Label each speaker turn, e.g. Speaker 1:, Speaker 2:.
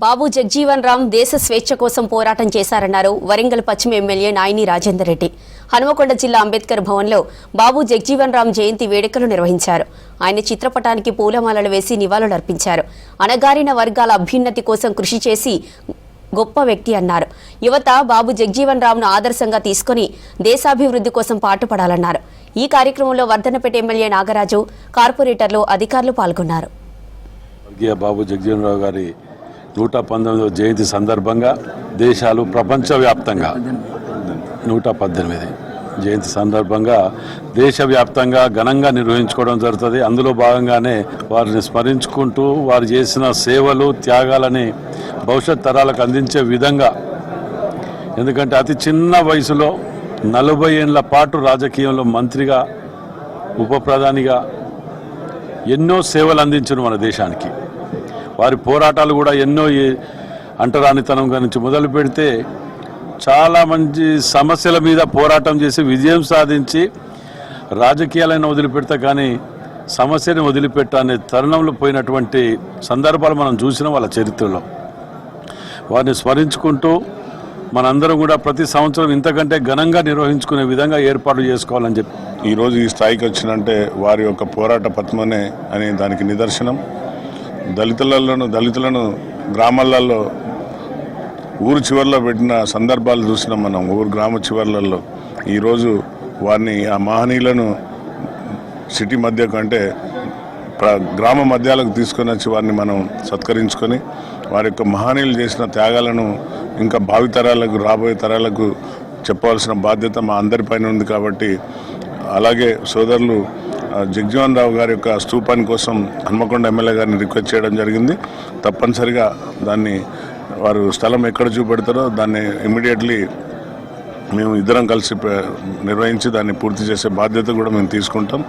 Speaker 1: బాబు జగ్జీవన్ రామ్ దేశ స్వేచ్ఛ కోసం పోరాటం చేశారన్నారు వరంగల్ పశ్చిమ ఎమ్మెల్యే నాయిని రాజేందర్ రెడ్డి. హనుమకొండ జిల్లా అంబేద్కర్ భవన్లో బాబు జగ్జీవన్ రామ్ జయంతి వేడుకలు నిర్వహించారు. ఆయన చిత్రపటానికి పూలమాలలు వేసి నివాళులర్పించారు. అణగారిన వర్గాల అభ్యున్నతి కోసం కృషి చేసి గొప్ప వ్యక్తి అన్నారు. యువత బాబు జగ్జీవన్ రామ్ను ఆదర్శంగా తీసుకుని దేశాభివృద్ధి కోసం పాటుపడాలన్నారు. ఈ కార్యక్రమంలో వర్ధనపేట ఎమ్మెల్యే నాగరాజు, కార్పొరేటర్లు, అధికారులు పాల్గొన్నారు.
Speaker 2: బాబు జగ్జీవన్ రావు గారి 119వ జయంతి సందర్భంగా దేశాలు ప్రపంచవ్యాప్తంగా 118 జయంతి సందర్భంగా దేశవ్యాప్తంగా ఘనంగా నిర్వహించుకోవడం జరుగుతుంది. అందులో భాగంగానే వారిని స్మరించుకుంటూ వారు చేసిన సేవలు, త్యాగాలని భవిష్యత్ తరాలకు అందించే విధంగా, ఎందుకంటే అతి చిన్న వయసులో 40 ఏళ్ల పాటు రాజకీయంలో మంత్రిగా, ఉప ప్రధానిగా ఎన్నో సేవలు అందించారు మన దేశానికి. వారి పోరాటాలు కూడా ఎన్నో అంటరానితనం గురించి మొదలు పెడితే చాలా మంచి సమస్యల మీద పోరాటం చేసి విజయం సాధించి రాజకీయాలను వదిలిపెడతా కానీ సమస్యని వదిలిపెట్టనే తరుణంలో పోయినటువంటి సందర్భాలు మనం చూసిన వాళ్ళ చరిత్రలో. వారిని స్మరించుకుంటూ మనందరం కూడా ప్రతి సంవత్సరం ఇంతకంటే ఘనంగా నిర్వహించుకునే విధంగా ఏర్పాటు చేసుకోవాలని చెప్పి
Speaker 3: ఈరోజు ఈ స్థాయికి వచ్చినంటే వారి యొక్క పోరాట పద్మనే అని దానికి నిదర్శనం. దళితులను గ్రామాలలో ఊరు చివర్లో పెట్టిన సందర్భాలు చూసినాం మనం. గ్రామ చివర్లలో ఈరోజు వారిని, ఆ మహనీయులను సిటీ మధ్య కంటే గ్రామ మధ్యాలకు తీసుకొని వచ్చి వారిని మనం సత్కరించుకొని వారి యొక్క మహనీయులు చేసిన త్యాగాలను ఇంకా భావితరాలకు, రాబోయే తరాలకు చెప్పవలసిన బాధ్యత మా అందరిపైన ఉంది. కాబట్టి అలాగే సోదరులు జగ్జీవన్ రావు గారి యొక్క స్తూపాని కోసం హన్మకొండ ఎమ్మెల్యే గారిని రిక్వెస్ట్ చేయడం జరిగింది. తప్పనిసరిగా దాన్ని వారు స్థలం ఎక్కడ చూపెడతారో దాన్ని ఇమ్మీడియట్లీ మేము ఇద్దరం కలిసి నిర్వహించి దాన్ని పూర్తి చేసే బాధ్యత కూడా మేము తీసుకుంటాం.